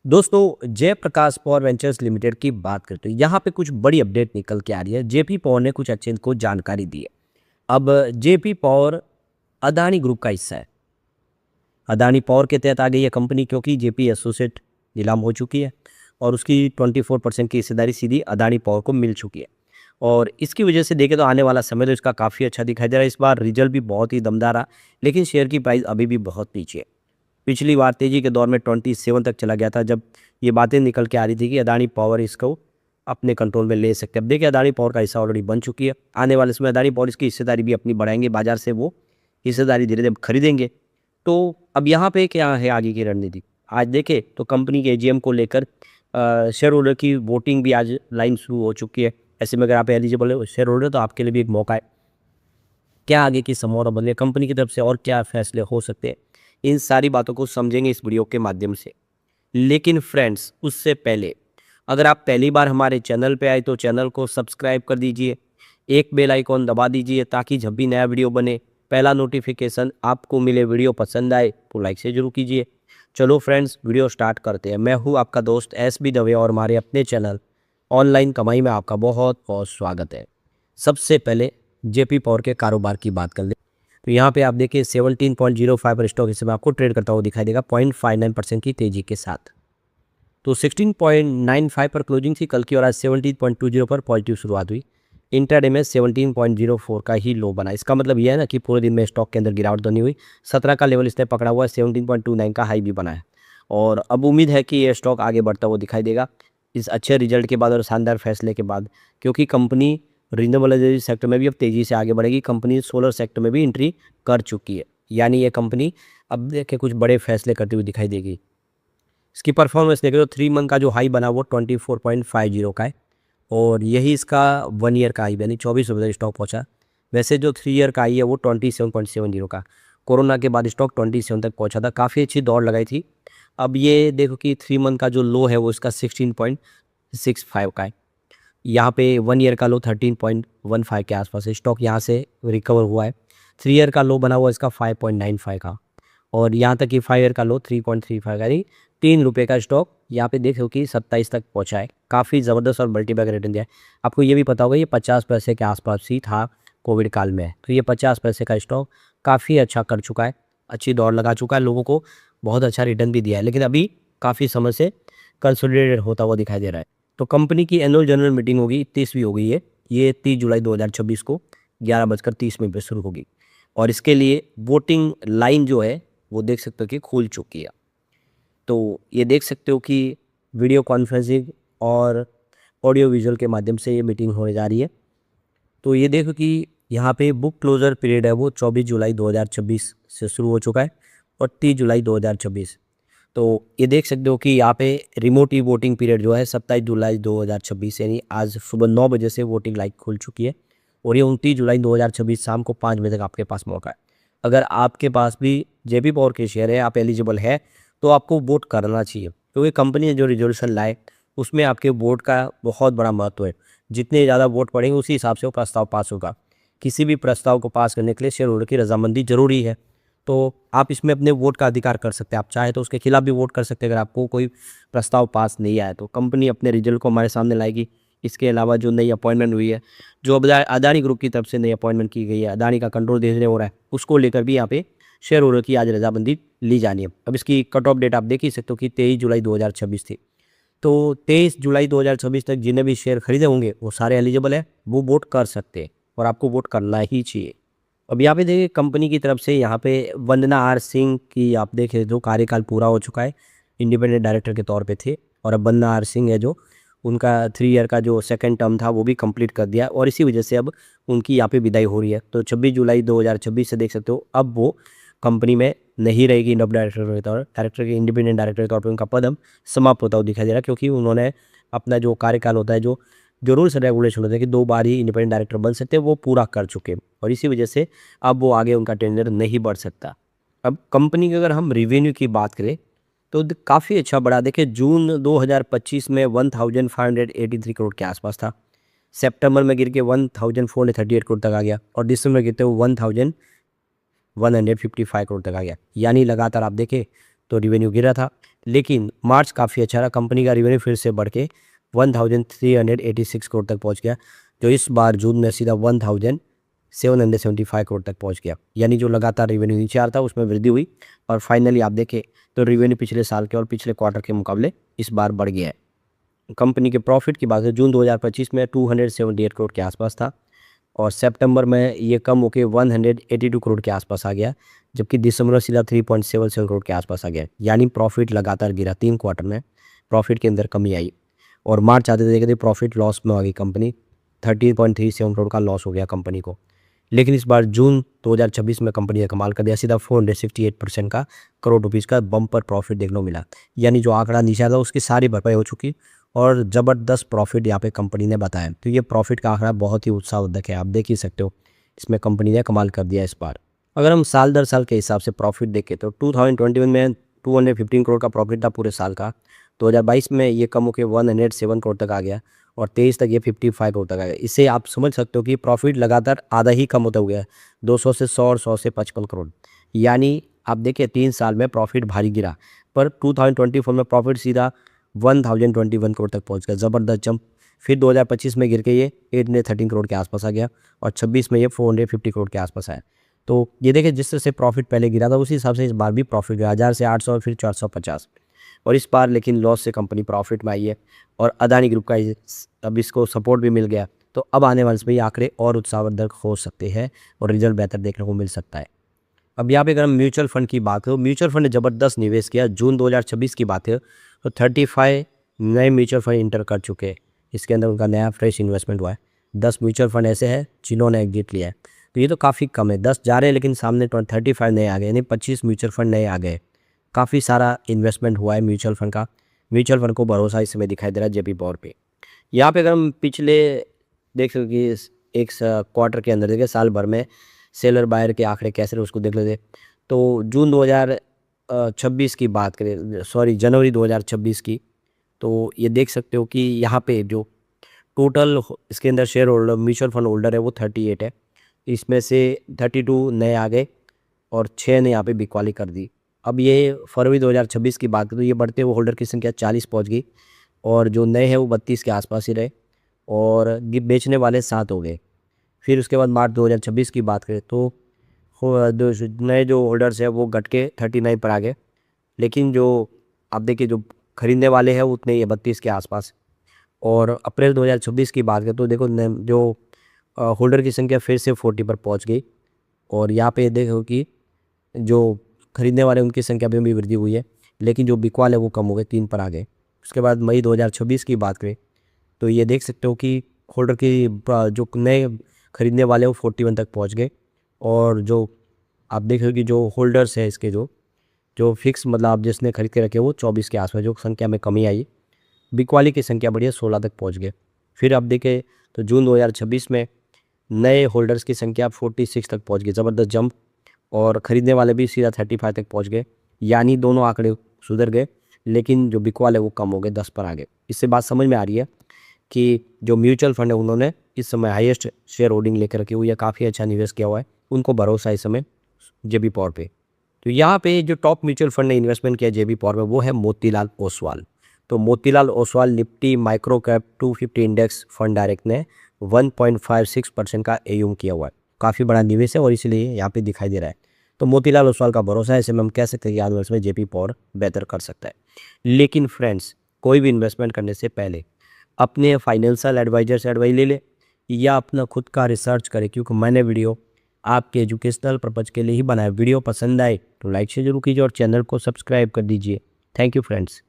दोस्तों Jayaprakash power ventures limited की बात करते हैं। यहाँ पे कुछ बड़ी अपडेट निकल के आ रही है। जेपी पावर ने कुछ अच्छे को जानकारी दी है। अब जेपी पावर अदानी ग्रुप का हिस्सा है। अदानी पावर के तहत आ गई है कंपनी, क्योंकि जेपी एसोसिएट नीलाम हो चुकी है और उसकी 24% की हिस्सेदारी सीधी अदानी पावर को मिल चुकी है। और इसकी वजह से देखें तो आने वाला समय तो इसका काफ़ी अच्छा दिखाई दे रहा है। इस बार रिजल्ट भी बहुत ही दमदार रहा, लेकिन शेयर की प्राइस अभी भी बहुत नीचे है। पिछली बार तेजी के दौर में 27 तक चला गया था, जब ये बातें निकल के आ रही थी कि अदानी पावर इसको अपने कंट्रोल में ले सकते हैं। अब देखिए अदानी पावर का हिस्सा ऑलरेडी बन चुकी है। आने वाले समय अदानी पावर इसकी हिस्सेदारी भी अपनी बढ़ाएंगे, बाजार से वो हिस्सेदारी धीरे धीरे खरीदेंगे। तो अब यहाँ पे क्या है आगे की रणनीति, आज देखें तो कंपनी के एजीएम को लेकर शेयर होल्डर की वोटिंग भी आज लाइन शुरू हो चुकी है। ऐसे में अगर आप एलिजिबल है शेयर होल्डर तो आपके लिए भी एक मौका है। क्या आगे की संभावना बदले, कंपनी की तरफ से और क्या फैसले हो सकते हैं, इन सारी बातों को समझेंगे इस वीडियो के माध्यम से। लेकिन फ्रेंड्स उससे पहले अगर आप पहली बार हमारे चैनल पे आए तो चैनल को सब्सक्राइब कर दीजिए, एक बेल आइकॉन दबा दीजिए ताकि जब भी नया वीडियो बने पहला नोटिफिकेशन आपको मिले। वीडियो पसंद आए तो लाइक से जरूर कीजिए। चलो फ्रेंड्स वीडियो स्टार्ट करते हैं। मैं हूँ आपका दोस्त एसबी दवे और हमारे अपने चैनल ऑनलाइन कमाई में आपका बहुत बहुत स्वागत है। सबसे पहले जेपी पावर के कारोबार की बात कर ले तो यहाँ पे आप देखिए 17.05 पर स्टॉक इस समय आपको ट्रेड करता हुआ दिखाई देगा 0.59% की तेजी के साथ। तो 16.95 पर क्लोजिंग थी कल की और आज 17.20 पर पॉजिटिव शुरुआत हुई। इंट्राडे में 17.04 का ही लो बना। इसका मतलब यह है ना कि पूरे दिन में स्टॉक के अंदर गिरावट तो नहीं हुई। 17 का लेवल इसने पकड़ा हुआ है, 17.29 का हाई भी बना है और अब उम्मीद है कि ये स्टॉक आगे बढ़ता हुआ दिखाई देगा इस अच्छे रिजल्ट के बाद और शानदार फैसले के बाद, क्योंकि कंपनी रिन्यूएबल एनर्जी सेक्टर में भी अब तेज़ी से आगे बढ़ेगी। कंपनी सोलर सेक्टर में भी एंट्री कर चुकी है, यानी ये कंपनी अब देखे कुछ बड़े फैसले करती हुई दिखाई देगी। इसकी परफॉर्मेंस देखें तो 3 मंथ का जो हाई बना वो 24.50 का है और यही इसका 1 ईयर का हाई यानी 24 रुपये तक स्टॉक पहुंचा। वैसे जो 3 ईयर का हाई है वो 27.70 का। कोरोना के बाद स्टॉक 27 तक पहुंचा था, काफ़ी अच्छी दौड़ लगाई थी। अब ये देखो कि 3 मंथ का जो लो है वो इसका 16.65 का है। यहाँ पे 1 ईयर का लो 13.15 के आसपास है। स्टॉक यहाँ से रिकवर हुआ है। 3 ईयर का लो बना हुआ इसका 5.95 का और यहाँ तक कि 5 ईयर का लो 3.35 का, यानी 3 रुपये का स्टॉक यहाँ पे देखो कि 27 तक पहुँचा है। काफ़ी ज़बरदस्त और मल्टीबैग रिटर्न दिया है। आपको ये भी पता होगा ये 50 पैसे के आसपास ही था कोविड काल में, तो ये 50 पैसे का स्टॉक काफ़ी अच्छा कर चुका है, अच्छी दौड़ लगा चुका है, लोगों को बहुत अच्छा रिटर्न भी दिया है। लेकिन अभी काफ़ी समय से कंसोलिडेटेड होता हुआ दिखाई दे रहा है। तो कंपनी की एनुअल जनरल मीटिंग होगी 30वीं हो गई है, ये 30 जुलाई 2026 को 11:30 पर शुरू होगी और इसके लिए वोटिंग लाइन जो है वो देख सकते हो कि खुल चुकी है। तो ये देख सकते हो कि वीडियो कॉन्फ्रेंसिंग और ऑडियो विजुअल के माध्यम से ये मीटिंग होने जा रही है। तो ये देखो कि यहाँ पे बुक क्लोजर पीरियड है वो 24 जुलाई 2026 से शुरू हो चुका है और 30 जुलाई 2026। तो ये देख सकते हो कि यहाँ पे रिमोट ई वोटिंग पीरियड जो है 27 जुलाई 2026, यानी आज सुबह 9 बजे से वोटिंग लाइक खुल चुकी है और ये 29 जुलाई 2026 शाम को 5 बजे तक आपके पास मौका है। अगर आपके पास भी जेपी पावर के शेयर है, आप एलिजिबल है, तो आपको वोट करना चाहिए, क्योंकि कंपनी ने जो रिजोल्यूशन लाए उसमें आपके वोट का बहुत बड़ा महत्व है। जितने ज़्यादा वोट पड़ेंगे उसी हिसाब से वो प्रस्ताव पास होगा। किसी भी प्रस्ताव को पास करने के लिए शेयर होल्डर की रजामंदी जरूरी है। तो आप इसमें अपने वोट का अधिकार कर सकते हैं। आप चाहे तो उसके खिलाफ भी वोट कर सकते हैं अगर आपको कोई प्रस्ताव पास नहीं आया तो। कंपनी अपने रिजल्ट को हमारे सामने लाएगी। इसके अलावा जो नई अपॉइंटमेंट हुई है, जो अदानी ग्रुप की तरफ से नई अपॉइंटमेंट की गई है, अदानी का कंट्रोल धीरे धीरे हो रहा है, उसको लेकर भी यहाँ पे शेयर होल्डर की आज रजामंदी ली जानी है। अब इसकी कट ऑफ डेट आप देख ही सकते हो कि 23 जुलाई 2026 थी। तो 23 जुलाई 2026 तक जिन्हें भी शेयर खरीदे होंगे वो सारे एलिजिबल है, वो वोट कर सकते हैं और आपको वोट करना ही चाहिए। अब यहाँ पे देखिए कंपनी की तरफ से यहाँ पे वंदना आर सिंह की आप देखें जो कार्यकाल पूरा हो चुका है, इंडिपेंडेंट डायरेक्टर के तौर पे थे और अब वंदना आर सिंह है जो उनका 3 ईयर का जो सेकंड टर्म था वो भी कंप्लीट कर दिया और इसी वजह से अब उनकी यहाँ पे विदाई हो रही है। तो 26 जुलाई 2026 से देख सकते हो अब वो कंपनी में नहीं रहेगी डायरेक्टर के इंडिपेंडेंट डायरेक्टर के तौर पर उनका पद अब समाप्त होता हुआ दिखाई दे रहा है, क्योंकि उन्होंने अपना जो कार्यकाल होता है, जो रूल्स एंड रेगुलेशन होते हैं कि 2 बार ही इंडिपेंडेंट डायरेक्टर बन सकते हैं, वो पूरा कर चुके हैं और इसी वजह से अब वो आगे उनका टेंडर नहीं बढ़ सकता। अब कंपनी की अगर हम रिवेन्यू की बात करें तो काफ़ी अच्छा बढ़ा। देखिए जून 2025 में 1583 करोड़ के आसपास था, सितंबर में गिर के 1438 करोड़ तक आ गया और दिसंबर में गिरते हुए 1155 करोड़ तक आ गया। यानी लगातार आप देखें तो रिवेन्यू गिरा था, लेकिन मार्च काफ़ी अच्छा रहा। कंपनी का रिवेन्यू फिर से बढ़ के 1386 करोड़ तक पहुंच गया, जो इस बार जून में सीधा 1775 करोड़ तक पहुंच गया। यानी जो लगातार रिवेन्यू नीचे आ रहा था उसमें वृद्धि हुई, और फाइनली आप देखें तो रिवेन्यू पिछले साल के और पिछले क्वार्टर के मुकाबले इस बार बढ़ गया है। कंपनी के प्रॉफिट की बात है, जून 2025 में 278 करोड़ के आसपास था, और सितंबर में ये कम होकर 182 करोड़ के आसपास आ गया, जबकि दिसंबर में सीधा 3.77 करोड़ के आसपास आ गया। यानी प्रॉफिट लगातार गिरा, 3 क्वार्टर में प्रॉफिट के अंदर कमी आई, और मार्च आते देखते प्रॉफिट लॉस में आ गई कंपनी। 13.37 करोड़ का लॉस हो गया कंपनी को। लेकिन इस बार जून 2026 में कंपनी ने कमाल कर दिया, सीधा 468% का करोड़ रुपीज़ का बम्पर प्रॉफिट देखने को मिला। यानी जो आंकड़ा नीचे था उसकी सारी भरपाई हो चुकी, और ज़बरदस्त प्रॉफिट यहाँ पे कंपनी ने बताया। तो ये प्रॉफिट का आंकड़ा बहुत ही उत्साहवर्धक है, आप देख ही सकते हो, इसमें कंपनी ने कमाल कर दिया इस बार। अगर हम साल दर साल के हिसाब से प्रॉफिट देखें तो 2021 में 215 करोड़ का प्रॉफिट था पूरे साल का। 2022 में ये कम होकर 107 करोड़ तक आ गया, और 23 तक ये 55 करोड़ तक आ गया। इससे आप समझ सकते हो कि प्रॉफिट लगातार आधा ही कम होता हुआ है, 200 से 100 और 100 से 55 करोड़। यानी आप देखिए 3 साल में प्रॉफिट भारी गिरा, पर 2024 में प्रॉफिट सीधा 1021 करोड़ तक पहुंच गया, ज़बरदस्त जंप। फिर 2025 में गिर के ये 813 करोड़ के आसपास आ गया, और 26 में ये 450 करोड़ के आसपास आया। तो ये देखिए जिस तरह से प्रॉफिट पहले गिरा था उसी हिसाब से इस बार भी प्रॉफिट गिरा, 1000 से 800 और फिर 450, और इस बार लेकिन लॉस से कंपनी प्रॉफिट में आई है, और अदानी ग्रुप का अब इसको सपोर्ट भी मिल गया। तो अब आने वाले समय ये आंकड़े और उत्साहवर्धक हो सकते हैं, और रिजल्ट बेहतर देखने को मिल सकता है। अब यहाँ पे अगर हम म्यूचुअल फंड की बात करें, म्यूचुअल फंड ने ज़बरदस्त निवेश किया। जून 2026 की बात है तो 35 नए म्यूचुअल फंड इंटर कर चुके हैं, इसके अंदर उनका नया फ्रेश इन्वेस्टमेंट हुआ है। 10 म्यूचुअल फंड ऐसे हैं जिन्होंने एग्जिट लिया है, तो ये तो काफ़ी कम है। 10 जा रहे हैं लेकिन सामने 35 नए आ गए, यानी 25 म्यूचुअल फंड नए आ गए। काफ़ी सारा इन्वेस्टमेंट हुआ है म्यूचुअल फंड का। म्यूचुअल फंड को भरोसा इस समय दिखाई दे रहा है जेपी पावर पे। यहाँ पे अगर हम पिछले देख सकते कि एक क्वार्टर के अंदर देखें, साल भर में सेलर बायर के आंकड़े कैसे रहे उसको देख लेते। तो जून 2026 की बात करें, सॉरी जनवरी 2026 की, तो ये देख सकते हो कि यहाँ पे जो टोटल इसके अंदर share holder mutual fund holder है वो 38 है। इसमें से 32 नए आ गए, और 6 ने यहाँ पे बिकवाली कर दी। अब ये फरवरी 2026 की बात करें तो ये बढ़ते हुए होल्डर की संख्या 40 पहुँच गई, और जो नए हैं वो 32 के आसपास ही रहे, और बेचने वाले 7 हो गए। फिर उसके बाद मार्च 2026 की बात करें तो नए जो होल्डर्स हैं वो घट के 39 पर आ गए, लेकिन जो आप देखिए जो खरीदने वाले हैं उतने ही 32 के आसपास। और अप्रैल 2026 की बात करें तो देखो जो होल्डर की संख्या फिर से 40 पर पहुंच गई, और यहाँ पे देखो कि जो खरीदने वाले उनकी संख्या में भी वृद्धि हुई है, लेकिन जो बिकवाल है वो कम हो गए, 3 पर आ गए। उसके बाद मई 2026 की बात करें तो ये देख सकते हो कि होल्डर की जो नए खरीदने वाले वो 41 तक पहुंच गए, और जो आप देख रहे हो कि जो होल्डर्स है इसके जो फिक्स मतलब आप जिसने खरीद के रखे वो 24 के आसपास, जो संख्या में कमी आई। बिकवाली की संख्या बढ़ी है, 16 तक पहुंच गए। फिर आप देखें तो जून 2026 में नए होल्डर्स की संख्या 46 तक पहुंच गई, ज़बरदस्त जंप, और ख़रीदने वाले भी सीधा 35 तक पहुंच गए। यानी दोनों आंकड़े सुधर गए, लेकिन जो बिकवाल है वो कम हो गए, 10 पर आ गए। इससे बात समझ में आ रही है कि जो म्यूचुअल फंड है उन्होंने इस समय हाईएस्ट शेयर होल्डिंग लेकर रखी हुई है, काफ़ी अच्छा निवेश किया हुआ है, उनको भरोसा इस समय जेबी पावर पे। तो यहाँ पे जो टॉप म्यूचुअल फंड ने इन्वेस्टमेंट किया जेबी पावर में वो है मोतीलाल ओसवाल। तो Motilal Oswal Nifty micro cap 250 index fund direct ने 1.56% का एयूम किया हुआ है, काफ़ी बड़ा निवेश है, और इसलिए यहाँ पे दिखाई दे रहा है। तो मोतीलाल ओसवाल का भरोसा है, ऐसे में हम कह सकते हैं कि आने वाले वर्ष में जेपी पावर बेहतर कर सकता है। लेकिन फ्रेंड्स, कोई भी इन्वेस्टमेंट करने से पहले अपने फाइनेंशियल एडवाइजर से एडवाइस ले ले, या अपना खुद का रिसर्च करें, क्योंकि मैंने वीडियो आपके एजुकेशनल पर्पज़ के लिए ही बनाया। वीडियो पसंद आए तो लाइक से जरूर कीजिए, और चैनल को सब्सक्राइब कर दीजिए। Thank you friends.